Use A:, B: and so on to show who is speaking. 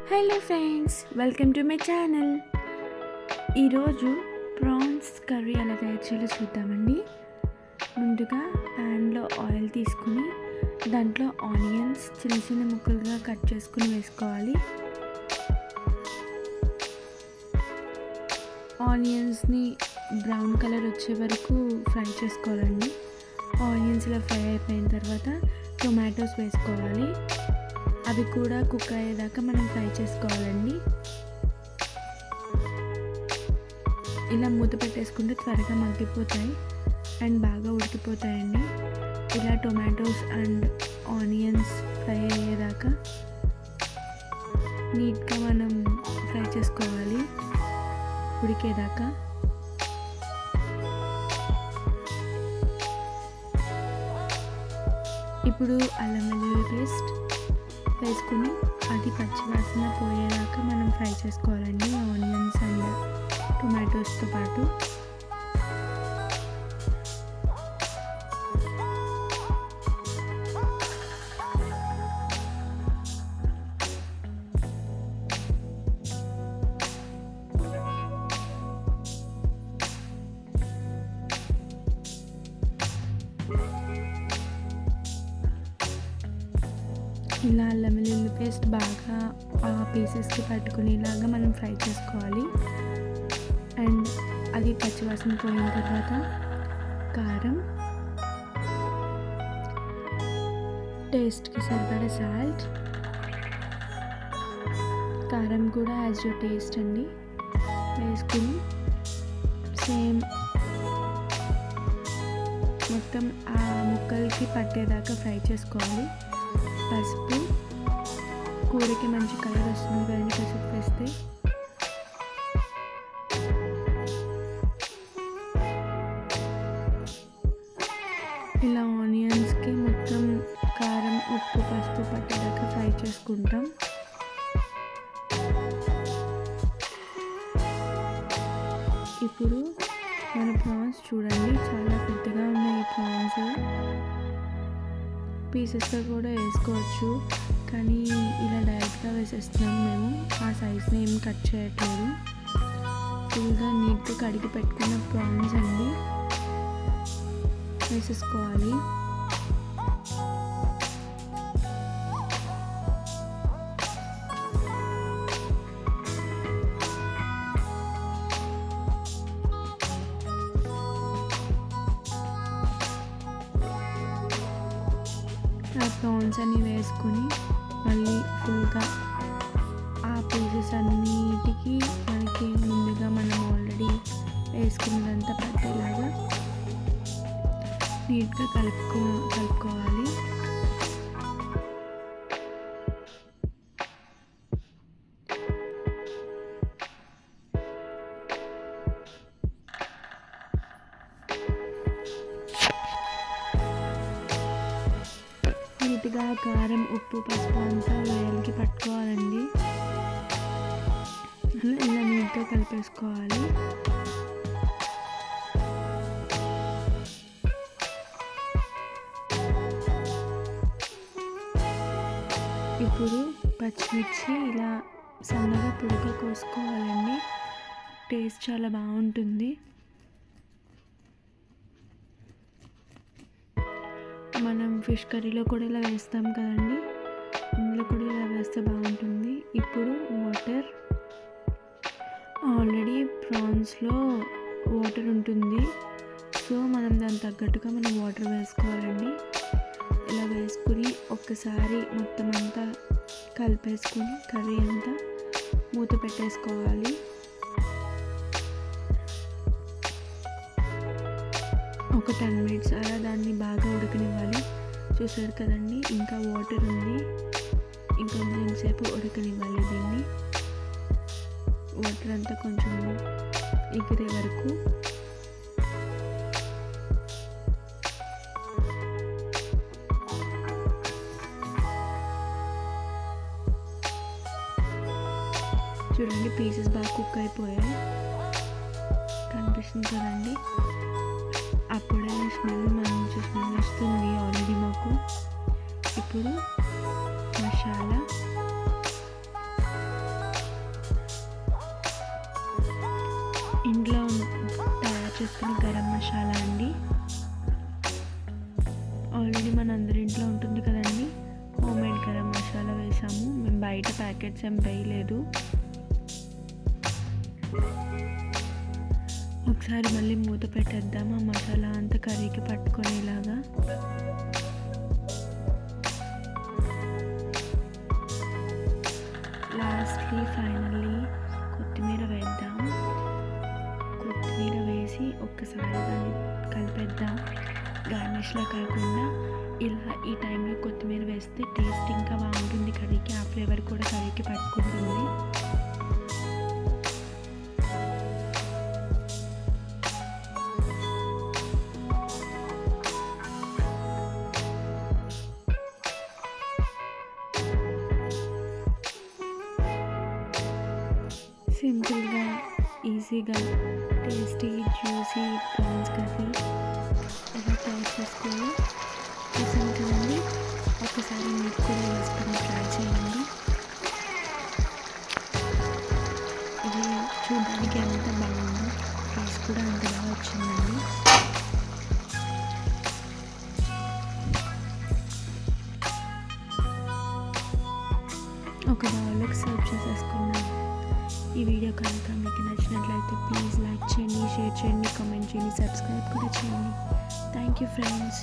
A: Hello friends, welcome to my channel. ఈరోజు prawns curry ఎలా తయారు చేయాలో చూద్దామండి. ముందుగా ప్యాన్లో ఆయిల్ తీసుకుని దాంట్లో ఆనియన్స్ చిన్న చిన్న ముక్కలుగా కట్ చేసుకుని వేసుకోవాలి. ఆనియన్స్ని బ్రౌన్ కలర్ వచ్చే వరకు ఫ్రై చేసుకోవాలండి. ఆనియన్స్ ఇలా ఫ్రై అయిపోయిన తర్వాత టొమాటోస్ వేసుకోవాలి. అవి కూడా కుక్ అయ్యేదాకా మనం ఫ్రై చేసుకోవాలండి. ఇలా మూత పెట్టేసుకుంటే త్వరగా మగ్గిపోతాయి అండ్ బాగా ఉడికిపోతాయండి. ఇలా టొమాటోస్ అండ్ ఆనియన్స్ ఫ్రై అయ్యేదాకా నీట్గా మనం ఫ్రై చేసుకోవాలి ఉడికేదాకా. ఇప్పుడు అల్లం వెల్లుల్లి పేస్ట్ వేసుకుని అది పచ్చివాసన పోయేదాకా మనం ఫ్రై చేసుకోవాలండి ఆనియన్స్ అండ్ టొమాటోస్తో పాటు. ఇలా అల్లం వెల్లుల్లి పేస్ట్ బాగా పీసెస్కి పట్టుకునేలాగా మనం ఫ్రై చేసుకోవాలి. అండ్ అది పచ్చివాసన పోయిన తర్వాత కారం, టేస్ట్కి సరిపడా సాల్ట్, కారం కూడా యాజ్ యూర్ టేస్ట్ అండి వేసుకుని సేమ్ మొత్తం ఆ ముక్కలకి పట్టేదాకా ఫ్రై చేసుకోవాలి. పసుపు, కూరకి మంచి కలర్ వస్తుంది కదండి పసుపు వేస్తే. ఇలా ఆనియన్స్కి మొత్తం కారం, ఉప్పు, పసుపు పట్టేదాకా ఫ్రై చేసుకుంటాం. ఇప్పుడు మన ప్రాన్స్ చూడండి, చాలా పెద్దగా ఉన్నాయి ఈ ప్రాన్స్. పీసెస్తో కూడా వేసుకోవచ్చు, కానీ ఇలా డైరెక్ట్గా వేసేస్తున్నాం మేము. ఆ సైజ్ని ఏం కట్ చేయట్లేదు. ఫుల్గా నీట్గా కడిగి పెట్టుకున్న ప్రాన్స్ అండి వేసేసుకోవాలి. ఆ ప్రాన్స్ అన్నీ వేసుకొని మళ్ళీ ఫుల్గా ఆ పీసెస్ అన్నిటికీ మనకి ముందుగా మనం ఆల్రెడీ వేసుకున్నదంతా పట్టేలాగా నీట్గా కలుపుకోవాలి. నీట్గా కారం, ఉప్పు, పసుపు అంతా వేయాలకి పట్టుకోవాలండి. ఇలా నీట్గా కలిపేసుకోవాలి. ఇప్పుడు పచ్చిమిర్చి ఇలా సన్నగా పొడిగా కోసుకోవాలండి. టేస్ట్ చాలా బాగుంటుంది. మనం ఫిష్ కర్రీలో కూడా ఇలా వేస్తాం కదండి, ఇందులో కూడా ఇలా వేస్తే బాగుంటుంది. ఇప్పుడు వాటర్, ఆల్రెడీ ప్రాన్స్లో వాటర్ ఉంటుంది, సో మనం దానికి తగ్గట్టుగా మనం వాటర్ వేసుకోవాలండి. ఇలా వేసుకుని ఒక్కసారి మొత్తం అంతా కలిపేసుకుని కర్రీ అంతా మూత పెట్టేసుకోవాలి. ఒక 10 minutes అలా దాన్ని బాగా ఉడకనివ్వాలి. చూసారు కదండి, ఇంకా వాటర్ ఉంది, ఇంకొంచెం సేపు ఉడకనివ్వాలి దీన్ని. వాటర్ అంతా కొంచెం ఎగిరే వరకు. చూడండి, పీసెస్ బాగా కుక్ అయిపోయాయి, కనిపిస్తుంది కదండి. అప్పుడే స్మెల్ మంచి స్మెల్ వస్తుంది ఆల్రెడీ మాకు. ఇప్పుడు మసాలా ఇంట్లో తయారు చేసుకున్న గరం మసాలా అండి. ఆల్రెడీ మన అందరి ఇంట్లో ఉంటుంది కదండి, హోమ్ మేడ్ గరం మసాలా వేసాము. మేము బయట ప్యాకెట్స్ ఏం వేయలేదు. ఒకసారి మళ్ళీ మూత పెట్టేద్దాం, ఆ మసాలా అంతా కర్రీకి పట్టుకునేలాగా. లాస్ట్లీ ఫైనల్లీ కొత్తిమీర వేద్దాం. కొత్తిమీర వేసి ఒక్కసారి దాన్ని కలిపేద్దాం. గార్నిష్లా కాకుండా ఇలా ఈ టైంలో కొత్తిమీర వేస్తే టేస్ట్ ఇంకా బాగుంటుంది కర్రీకి. ఆ ఫ్లేవర్ కూడా కర్రీకి పట్టుకుంటుంది. సింపుల్గా, ఈజీగా, టేస్టీ, జ్యూసీ ప్రాన్స్ కర్రీ ఎలా తయారు చేసుకోవాలో చూసాను కదండి. ఒకసారి మీరు కూడా వేసుకొని ట్రై చేయండి. ఇది చూడడానికి ఎంత బాగుందో, టేస్ట్ కూడా అంత బాగా వచ్చిందండి. ఒక బౌల్లోకి సర్వ్ చేసేసుకున్నాను. ఈ వీడియో కనుక మీకు నచ్చినట్లయితే ప్లీజ్ లైక్ చేయండి, షేర్ చేయండి, కామెంట్ చేయండి, సబ్స్క్రైబ్ కూడా చేయండి. Thank you friends.